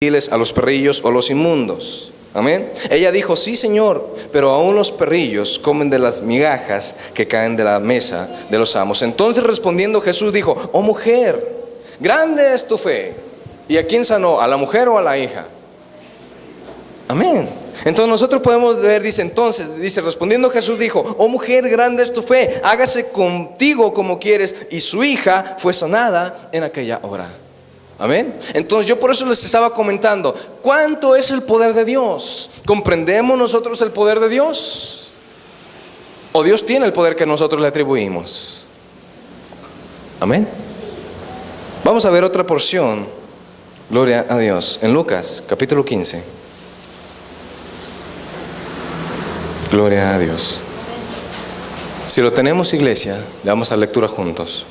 a los perrillos o los inmundos. Amén. Ella dijo: sí, Señor, pero aún los perrillos comen de las migajas que caen de la mesa de los amos. Entonces respondiendo Jesús dijo: oh mujer, grande es tu fe. ¿Y a quién sanó? ¿A la mujer o a la hija? Amén. Entonces nosotros podemos ver, dice, respondiendo Jesús dijo: oh mujer, grande es tu fe, hágase contigo como quieres. Y su hija fue sanada en aquella hora. Amén. Entonces yo por eso les estaba comentando, ¿cuánto es el poder de Dios? ¿Comprendemos nosotros el poder de Dios? ¿O Dios tiene el poder que nosotros le atribuimos? Amén. Vamos a ver otra porción, gloria a Dios, en Lucas capítulo 15. Gloria a Dios. Si lo tenemos, iglesia, le vamos a lectura juntos.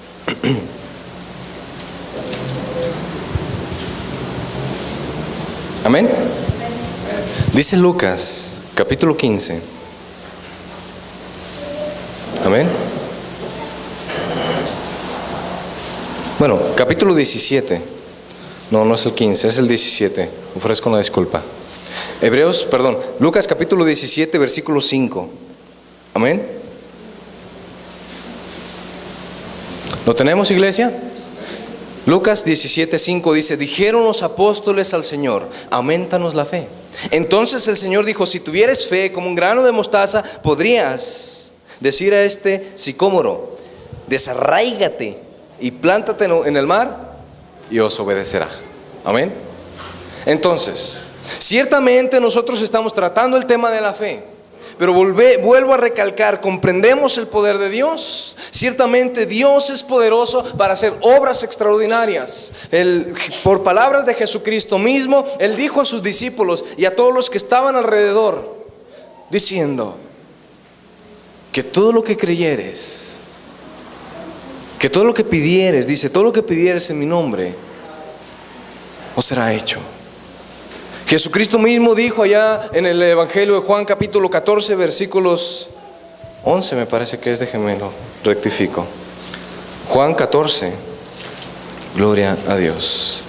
Amén. Dice Lucas capítulo 15. Amén. Bueno, capítulo 17. No es el 15, es el 17. Ofrezco una disculpa. Lucas capítulo 17, versículo 5. Amén. ¿Lo tenemos, iglesia? Lucas 17:5 dice: dijeron los apóstoles al Señor: aumentanos la fe. Entonces el Señor dijo: si tuvieres fe como un grano de mostaza, podrías decir a este sicómoro: desarráigate y plántate en el mar, y os obedecerá. Amén. Entonces, ciertamente nosotros estamos tratando el tema de la fe, pero vuelvo a recalcar, ¿comprendemos el poder de Dios? Ciertamente Dios es poderoso para hacer obras extraordinarias. Por palabras de Jesucristo mismo, Él dijo a sus discípulos y a todos los que estaban alrededor, diciendo que todo lo que creyeres, que todo lo que pidieres, dice, todo lo que pidieres en mi nombre, os será hecho. Jesucristo mismo dijo allá en el Evangelio de Juan capítulo 14 versículos 11, me parece que es, déjenme lo rectifico. Juan 14, gloria a Dios.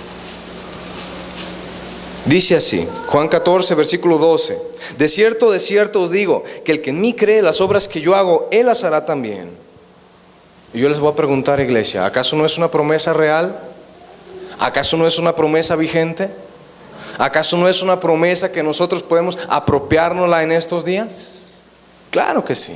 Dice así, Juan 14 versículo 12: de cierto os digo, que el que en mí cree, las obras que yo hago, él las hará también. Y yo les voy a preguntar, iglesia, ¿acaso no es una promesa real? ¿Acaso no es una promesa vigente? ¿Acaso no es una promesa que nosotros podemos apropiárnosla en estos días? Claro que sí,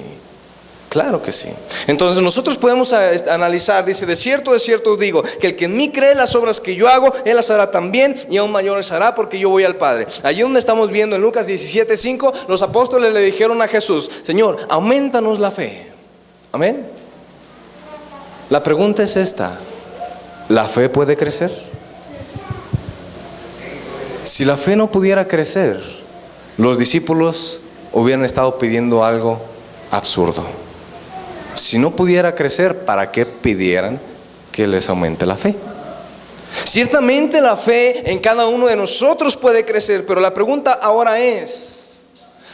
claro que sí. Entonces nosotros podemos analizar, dice: de cierto os digo, que el que en mí cree, las obras que yo hago, él las hará también, y aún mayores hará, porque yo voy al Padre. Allí donde estamos viendo en Lucas 17:5, los apóstoles le dijeron a Jesús: Señor, aumentanos la fe. Amén. La pregunta es esta: ¿la fe puede crecer? Si la fe no pudiera crecer, los discípulos hubieran estado pidiendo algo absurdo. Si no pudiera crecer, ¿para qué pidieran que les aumente la fe? Ciertamente la fe en cada uno de nosotros puede crecer, pero la pregunta ahora es,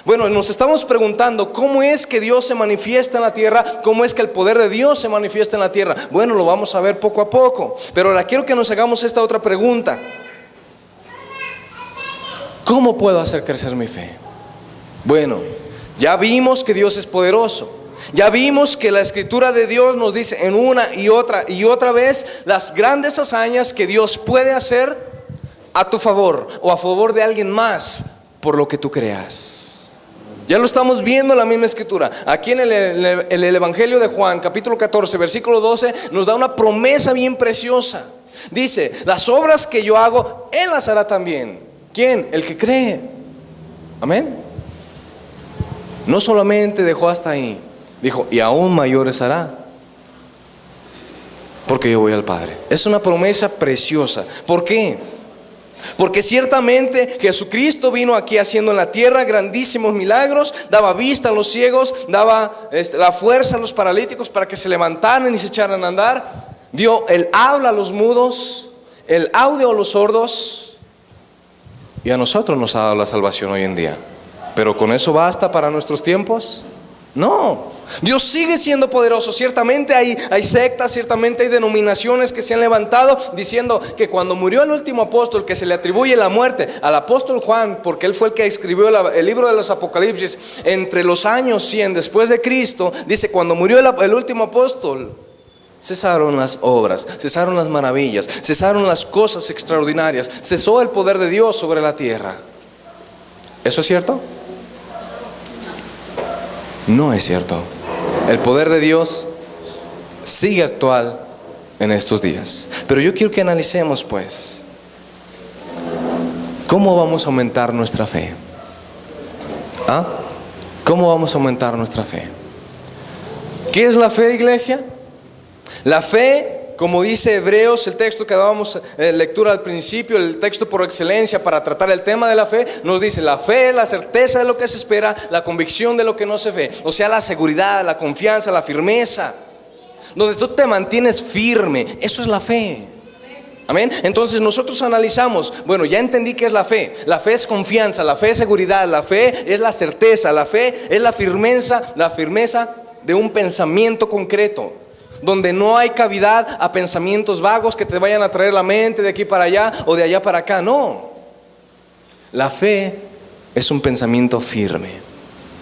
bueno, nos estamos preguntando, ¿cómo es que Dios se manifiesta en la tierra? ¿Cómo es que el poder de Dios se manifiesta en la tierra? Bueno, lo vamos a ver poco a poco, pero ahora quiero que nos hagamos esta otra pregunta: ¿cómo puedo hacer crecer mi fe? Bueno, ya vimos que Dios es poderoso. Ya vimos que la escritura de Dios nos dice en una y otra vez las grandes hazañas que Dios puede hacer a tu favor o a favor de alguien más por lo que tú creas. Ya lo estamos viendo en la misma escritura. Aquí en el Evangelio de Juan capítulo 14 versículo 12 nos da una promesa bien preciosa. Dice: las obras que yo hago, él las hará también. ¿Quién? El que cree. Amén. No solamente dejó hasta ahí, dijo: y aún mayores hará, porque yo voy al Padre. Es una promesa preciosa. ¿Por qué? Porque ciertamente Jesucristo vino aquí haciendo en la tierra grandísimos milagros. Daba vista a los ciegos, daba la fuerza a los paralíticos para que se levantaran y se echaran a andar. Dio el habla a los mudos, el audio a los sordos. Y a nosotros nos ha dado la salvación hoy en día. ¿Pero con eso basta para nuestros tiempos? No. Dios sigue siendo poderoso. Ciertamente hay sectas, ciertamente hay denominaciones que se han levantado diciendo que cuando murió el último apóstol, que se le atribuye la muerte al apóstol Juan, porque él fue el que escribió el libro de los Apocalipsis entre los años 100 después de Cristo. Dice, cuando murió el último apóstol, cesaron las obras, cesaron las maravillas, cesaron las cosas extraordinarias, cesó el poder de Dios sobre la tierra. ¿Eso es cierto? No es cierto. El poder de Dios sigue actual en estos días. Pero yo quiero que analicemos, pues, ¿cómo vamos a aumentar nuestra fe? ¿Ah? ¿Cómo vamos a aumentar nuestra fe? ¿Qué es la fe, iglesia? La fe, como dice Hebreos, el texto que dábamos lectura al principio, el texto por excelencia para tratar el tema de la fe, nos dice: la fe es la certeza de lo que se espera, la convicción de lo que no se ve. O sea, la seguridad, la confianza, la firmeza, donde tú te mantienes firme. Eso es la fe. Amén. Entonces nosotros analizamos, bueno, ya entendí qué es la fe. La fe es confianza, la fe es seguridad, la fe es la certeza, la fe es la firmeza de un pensamiento concreto, donde no hay cavidad a pensamientos vagos que te vayan a traer la mente de aquí para allá o de allá para acá. No, la fe es un pensamiento firme,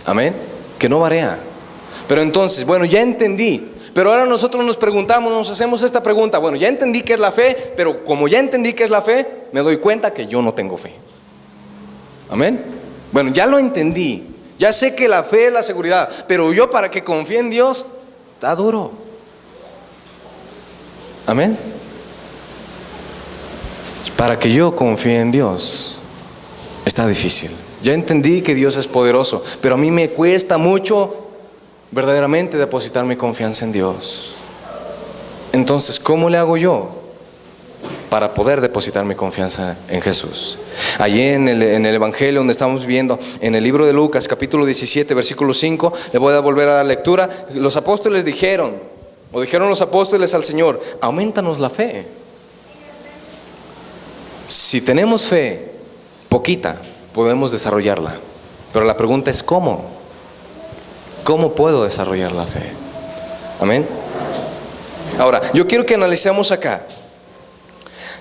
amén, que no varía. Pero entonces, bueno, ya entendí. Pero ahora nosotros nos preguntamos, nos hacemos esta pregunta: bueno, ya entendí qué es la fe, pero como ya entendí qué es la fe, me doy cuenta que yo no tengo fe. Amén. Bueno, ya lo entendí, ya sé que la fe es la seguridad, pero yo para que confíe en Dios, está duro. Amén. Para que yo confíe en Dios, está difícil. Ya entendí que Dios es poderoso, pero a mí me cuesta mucho verdaderamente depositar mi confianza en Dios. Entonces, ¿cómo le hago yo para poder depositar mi confianza en Jesús? Allí en el Evangelio donde estamos viendo, en el libro de Lucas, capítulo 17, versículo 5, le voy a volver a dar lectura. Los apóstoles dijeron los apóstoles al Señor: aumentanos la fe. Si tenemos fe poquita, podemos desarrollarla, pero la pregunta es ¿cómo? ¿Cómo puedo desarrollar la fe? Amén. Ahora, yo quiero que analicemos acá.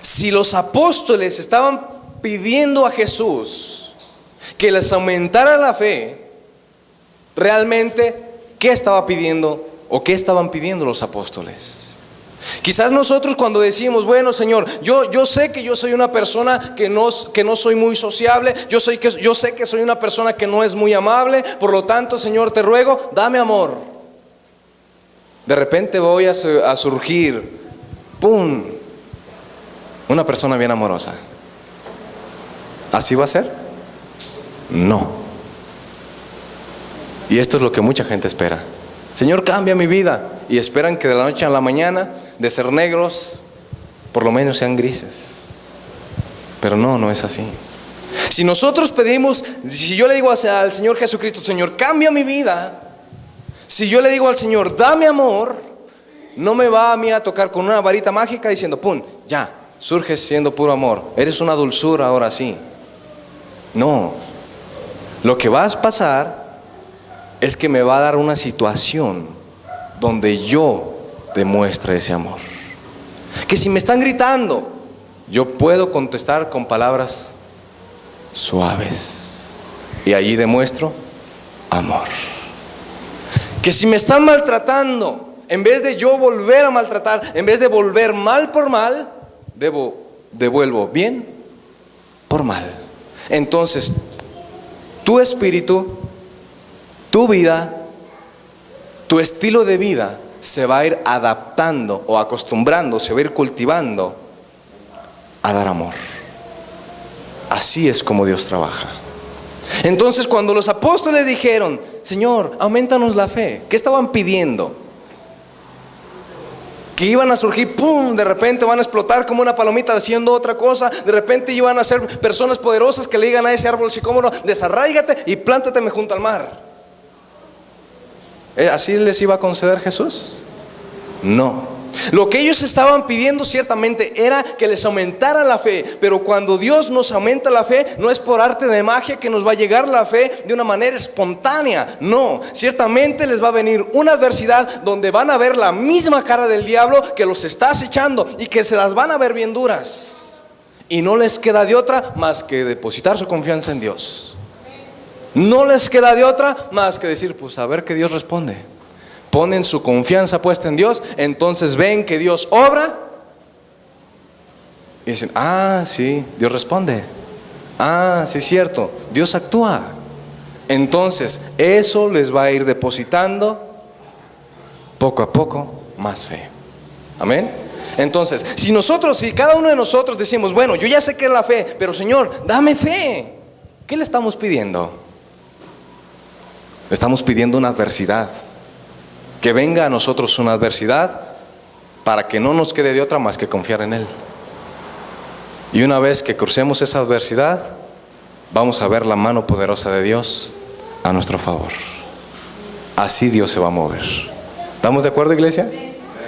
Si los apóstoles estaban pidiendo a Jesús que les aumentara la fe, realmente, ¿qué estaba pidiendo o qué estaban pidiendo los apóstoles? Quizás nosotros cuando decimos: bueno, Señor, yo sé que yo soy una persona que no soy muy sociable, yo sé que soy una persona que no es muy amable, por lo tanto, Señor, te ruego, dame amor. De repente voy a surgir, ¡pum!, una persona bien amorosa. ¿Así va a ser? No. Y esto es lo que mucha gente espera: Señor, cambia mi vida. Y esperan que de la noche a la mañana, de ser negros, por lo menos sean grises. Pero no es así. Si nosotros pedimos, si yo le digo al Señor Jesucristo: Señor, cambia mi vida. Si yo le digo al Señor: dame amor, no me va a mí a tocar con una varita mágica diciendo: pum, ya, surges siendo puro amor, eres una dulzura ahora sí. No, lo que va a pasar es que me va a dar una situación donde yo demuestre ese amor. Que si me están gritando, yo puedo contestar con palabras suaves, y allí demuestro amor. Que si me están maltratando, en vez de yo volver a maltratar, en vez de volver mal por mal, devuelvo bien por mal. Entonces, tu espíritu, tu vida, tu estilo de vida se va a ir adaptando o acostumbrando, se va a ir cultivando a dar amor. Así es como Dios trabaja. Entonces, cuando los apóstoles dijeron: Señor, aumentanos la fe, ¿qué estaban pidiendo? Que iban a surgir, ¡pum!, de repente van a explotar como una palomita haciendo otra cosa. De repente iban a ser personas poderosas que le digan a ese árbol sicómoro: desarráigate y plántateme junto al mar. ¿Así les iba a conceder Jesús? No. Lo que ellos estaban pidiendo ciertamente era que les aumentara la fe, pero cuando Dios nos aumenta la fe, no es por arte de magia que nos va a llegar la fe de una manera espontánea. No, ciertamente les va a venir una adversidad donde van a ver la misma cara del diablo que los está acechando y que se las van a ver bien duras. Y no les queda de otra más que depositar su confianza en Dios. No les queda de otra más que decir, pues a ver qué Dios responde. Ponen su confianza puesta en Dios, entonces ven que Dios obra y dicen, ah, sí, Dios responde. Ah, sí, es cierto, Dios actúa. Entonces eso les va a ir depositando poco a poco más fe. Amén. Entonces, si cada uno de nosotros decimos, bueno, yo ya sé que es la fe, pero Señor, dame fe, ¿qué le estamos pidiendo? Le estamos pidiendo una adversidad. Que venga a nosotros una adversidad para que no nos quede de otra más que confiar en Él. Y una vez que crucemos esa adversidad, vamos a ver la mano poderosa de Dios a nuestro favor. Así Dios se va a mover. ¿Estamos de acuerdo, iglesia?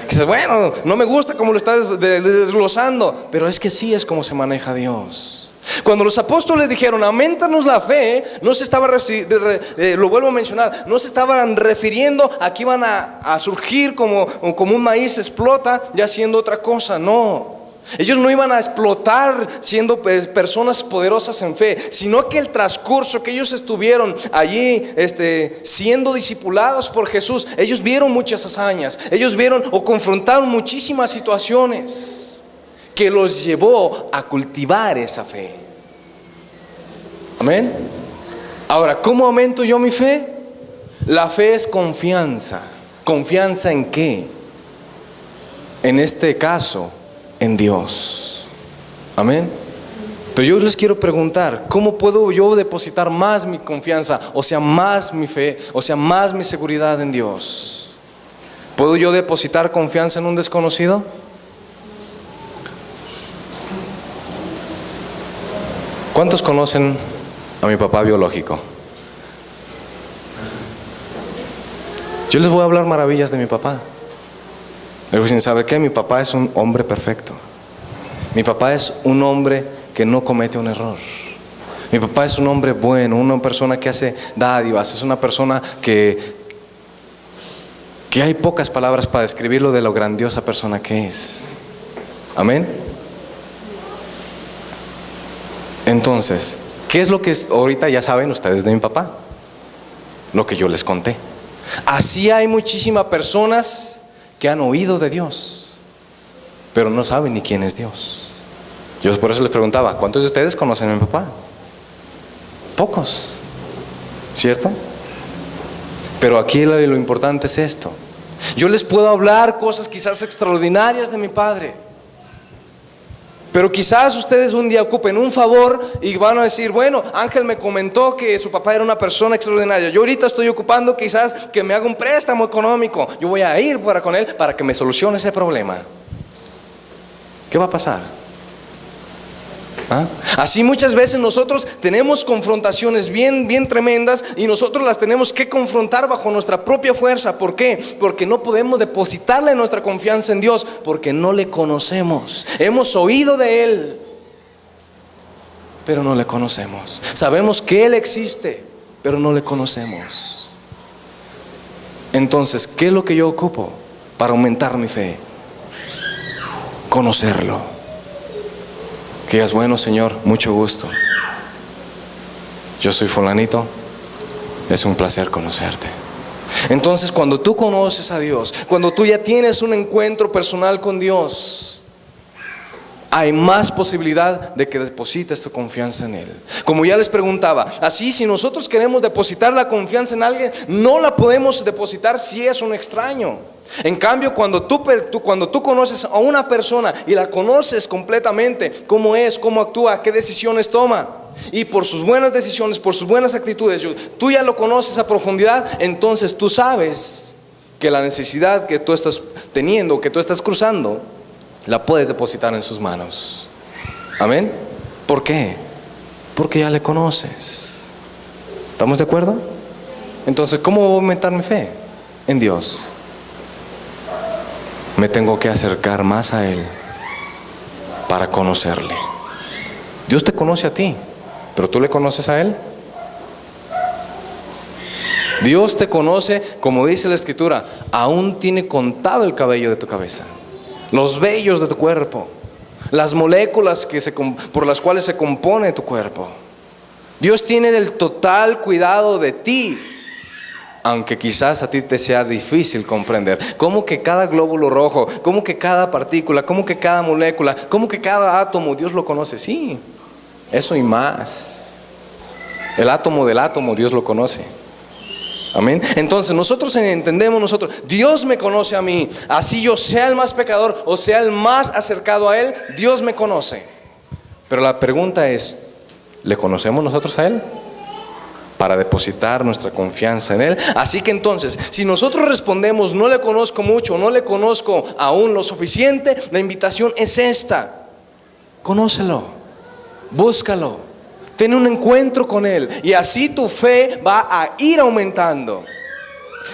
Dices, bueno, no me gusta cómo lo está desglosando, pero es que sí es como se maneja Dios. Cuando los apóstoles dijeron, aumentanos la fe, no se estaba, lo vuelvo a mencionar, no se estaban refiriendo a que iban a surgir como un maíz explota ya siendo otra cosa, no. Ellos no iban a explotar siendo personas poderosas en fe, sino que el transcurso que ellos estuvieron allí siendo discipulados por Jesús, ellos vieron muchas hazañas, ellos vieron o confrontaron muchísimas situaciones que los llevó a cultivar esa fe. Amén. Ahora, ¿cómo aumento yo mi fe? La fe es confianza. ¿Confianza en qué? En este caso, en Dios. Amén. Pero yo les quiero preguntar, ¿cómo puedo yo depositar más mi confianza? O sea, más mi fe, o sea, más mi seguridad en Dios. ¿Puedo yo depositar confianza en un desconocido? ¿Cuántos conocen a mi papá biológico? Yo les voy a hablar maravillas de mi papá. Pero sin saber qué, mi papá es un hombre perfecto. Mi papá es un hombre que no comete un error. Mi papá es un hombre bueno, una persona que hace dádivas, es una persona que hay pocas palabras para describirlo de lo grandiosa persona que es. Amén. Entonces, ¿qué es lo que ahorita ya saben ustedes de mi papá? Lo que yo les conté. Así hay muchísimas personas que han oído de Dios, pero no saben ni quién es Dios. Yo por eso les preguntaba, ¿cuántos de ustedes conocen a mi papá? Pocos, ¿cierto? Pero aquí lo importante es esto. Yo les puedo hablar cosas quizás extraordinarias de mi padre, pero quizás ustedes un día ocupen un favor y van a decir, bueno, Ángel me comentó que su papá era una persona extraordinaria. Yo ahorita estoy ocupando quizás que me haga un préstamo económico. Yo voy a ir con él para que me solucione ese problema. ¿Qué va a pasar? ¿Ah? Así muchas veces nosotros tenemos confrontaciones bien tremendas y nosotros las tenemos que confrontar bajo nuestra propia fuerza. ¿Por qué? Porque no podemos depositarle nuestra confianza en Dios, porque no le conocemos. Hemos oído de Él, pero no le conocemos. Sabemos que Él existe, pero no le conocemos. Entonces, ¿qué es lo que yo ocupo para aumentar mi fe? Conocerlo. Que digas, bueno, Señor, mucho gusto. Yo soy fulanito, es un placer conocerte. Entonces, cuando tú conoces a Dios, cuando tú ya tienes un encuentro personal con Dios, hay más posibilidad de que deposites tu confianza en Él. Como ya les preguntaba, así si nosotros queremos depositar la confianza en alguien, no la podemos depositar si es un extraño. En cambio, cuando tú conoces a una persona y la conoces completamente, cómo es, cómo actúa, qué decisiones toma, y por sus buenas decisiones, por sus buenas actitudes, tú ya lo conoces a profundidad, entonces tú sabes que la necesidad que tú estás teniendo, que tú estás cruzando, la puedes depositar en sus manos. Amén. ¿Por qué? Porque ya le conoces. ¿Estamos de acuerdo? Entonces, ¿cómo voy a aumentar mi fe? En Dios. me tengo que acercar más a Él para conocerle. Dios te conoce a ti, pero ¿tú le conoces a Él? Dios te conoce, como dice la Escritura, aún tiene contado el cabello de tu cabeza, los vellos de tu cuerpo, las moléculas por las cuales se compone tu cuerpo. Dios tiene del total cuidado de ti, aunque quizás a ti te sea difícil comprender. ¿Cómo que cada glóbulo rojo, cómo que cada partícula, cómo que cada molécula, cómo que cada átomo Dios lo conoce? Sí, eso y más. El átomo del átomo Dios lo conoce. Amén. Entonces nosotros entendemos, Dios me conoce a mí. Así yo sea el más pecador o sea el más acercado a Él, Dios me conoce. Pero la pregunta es, ¿le conocemos nosotros a Él? Para depositar nuestra confianza en Él. Así que entonces, si nosotros respondemos, no le conozco mucho, no le conozco aún lo suficiente, la invitación es esta: conócelo, búscalo, ten un encuentro con Él, y así tu fe va a ir aumentando.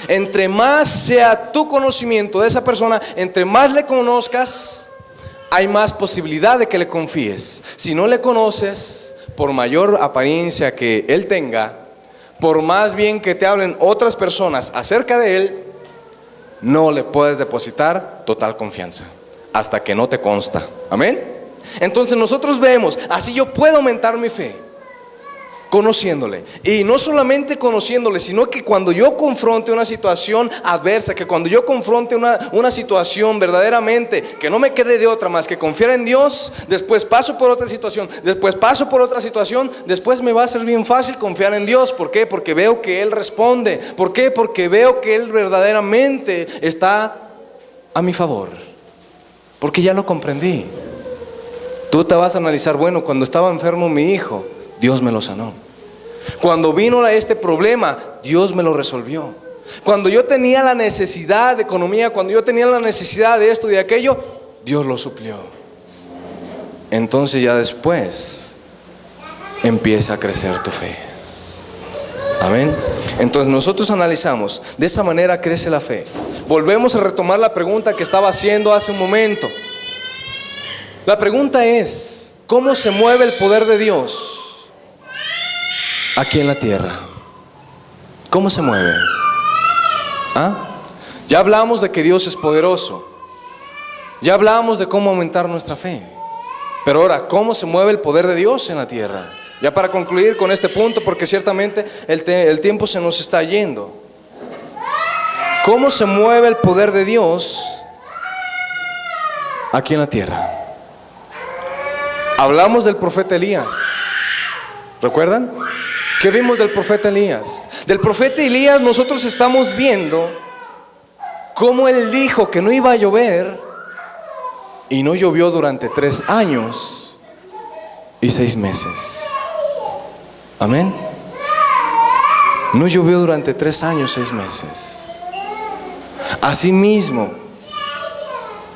Entre más sea tu conocimiento de esa persona, entre más le conozcas, hay más posibilidad de que le confíes. Si no le conoces, por mayor apariencia que Él tenga, por más bien que te hablen otras personas acerca de Él, no le puedes depositar total confianza hasta que no te consta. Amén. Entonces nosotros vemos, así yo puedo aumentar mi fe, conociéndole. Y no solamente conociéndole, sino que cuando yo confronte una situación adversa, que cuando yo confronte una situación verdaderamente, que no me quede de otra más que confiar en Dios, después paso por otra situación, después paso por otra situación, después me va a ser bien fácil confiar en Dios. ¿Por qué? Porque veo que Él responde. ¿Por qué? Porque veo que Él verdaderamente está a mi favor, porque ya lo comprendí. Tú te vas a analizar, bueno, cuando estaba enfermo mi hijo, Dios me lo sanó. Cuando vino este problema, Dios me lo resolvió. Cuando yo tenía la necesidad de economía, cuando yo tenía la necesidad de esto y de aquello, Dios lo suplió. Entonces ya después empieza a crecer tu fe. Amén. Entonces nosotros analizamos, de esta manera crece la fe. Volvemos a retomar la pregunta que estaba haciendo hace un momento. La pregunta es, ¿cómo se mueve el poder de Dios aquí en la tierra? ¿Cómo se mueve? Ya hablamos de que Dios es poderoso. Ya hablamos de cómo aumentar nuestra fe. Pero ahora, ¿cómo se mueve el poder de Dios en la tierra? Ya para concluir con este punto, porque ciertamente el tiempo se nos está yendo. ¿Cómo se mueve el poder de Dios aquí en la tierra? Hablamos del profeta Elías. ¿Recuerdan? ¿Qué vimos del profeta Elías? Del profeta Elías nosotros estamos viendo cómo él dijo que no iba a llover, y no llovió durante 3 años y 6 meses. Amén. No llovió durante 3 años, 6 meses. Asimismo,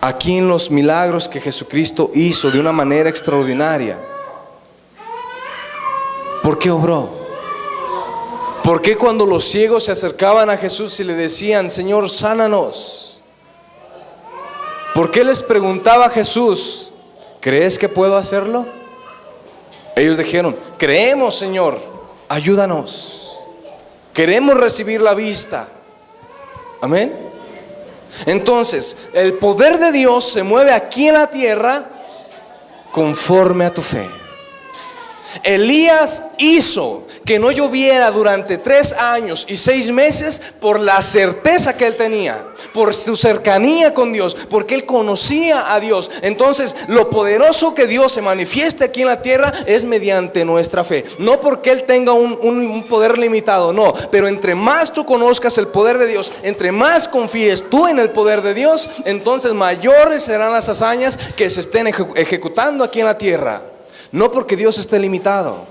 aquí en los milagros que Jesucristo hizo de una manera extraordinaria, ¿por qué obró? ¿Por qué cuando los ciegos se acercaban a Jesús y le decían, Señor, sánanos? ¿Por qué les preguntaba a Jesús, ¿crees que puedo hacerlo? Ellos dijeron, creemos, Señor, ayúdanos. Queremos recibir la vista. Amén. Entonces, el poder de Dios se mueve aquí en la tierra conforme a tu fe. Elías hizo que no lloviera durante 3 años y 6 meses por la certeza que él tenía, por su cercanía con Dios, porque él conocía a Dios. Entonces, lo poderoso que Dios se manifieste aquí en la tierra es mediante nuestra fe. No porque él tenga un poder limitado, no. Pero entre más tú conozcas el poder de Dios, entre más confíes tú en el poder de Dios, entonces mayores serán las hazañas que se estén ejecutando aquí en la tierra. No porque Dios esté limitado,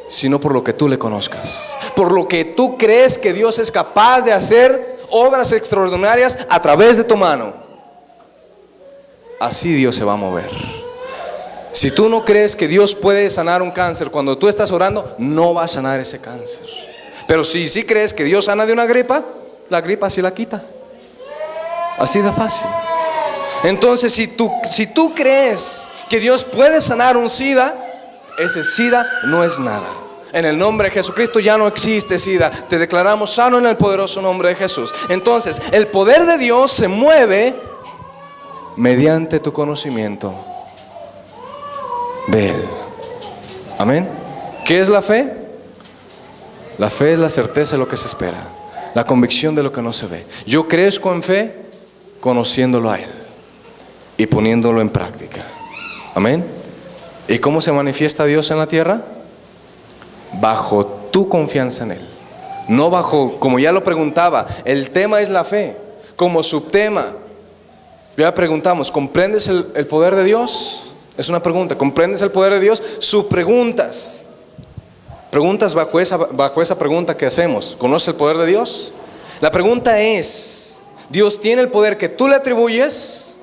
sino por lo que tú le conozcas, por lo que tú crees que Dios es capaz de hacer obras extraordinarias a través de tu mano. Así Dios se va a mover. Si tú no crees que Dios puede sanar un cáncer, cuando tú estás orando, no va a sanar ese cáncer. Pero si sí crees que Dios sana de una gripa, la gripa sí la quita. Así de fácil. Entonces, si tú crees que Dios puede sanar un SIDA, ese SIDA no es nada. En el nombre de Jesucristo ya no existe SIDA. Te declaramos sano en el poderoso nombre de Jesús. Entonces, el poder de Dios se mueve mediante tu conocimiento de Él. Amén. ¿Qué es la fe? La fe es la certeza de lo que se espera, la convicción de lo que no se ve. Yo crezco en fe conociéndolo a Él y poniéndolo en práctica. Amén. ¿Y cómo se manifiesta Dios en la tierra? Bajo tu confianza en Él. No bajo, como ya lo preguntaba, el tema es la fe. Como subtema, ya preguntamos, ¿comprendes el poder de Dios? Es una pregunta, ¿comprendes el poder de Dios? Subpreguntas. Preguntas bajo esa pregunta que hacemos. ¿Conoces el poder de Dios? La pregunta es, ¿Dios tiene el poder que tú le atribuyes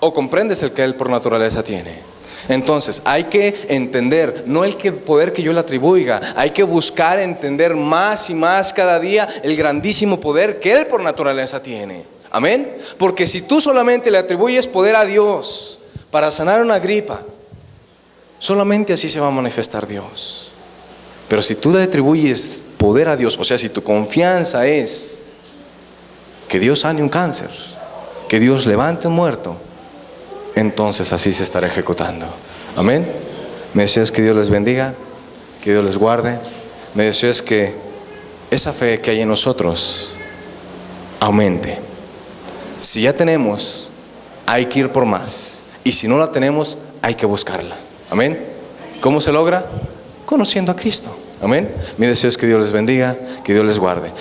o comprendes el que Él por naturaleza tiene? Entonces hay que entender, no el poder que yo le atribuya, hay que buscar entender más y más cada día el grandísimo poder que Él por naturaleza tiene. Amén. Porque si tú solamente le atribuyes poder a Dios para sanar una gripa, solamente así se va a manifestar Dios. Pero si tú le atribuyes poder a Dios, o sea, si tu confianza es que Dios sane un cáncer, que Dios levante un muerto, entonces así se estará ejecutando. Amén. Me deseas que Dios les bendiga, que Dios les guarde. Me deseas que esa fe que hay en nosotros aumente. Si ya tenemos, hay que ir por más. Y si no la tenemos, hay que buscarla. Amén. ¿Cómo se logra? Conociendo a Cristo. Amén. Mi deseo es que Dios les bendiga, que Dios les guarde.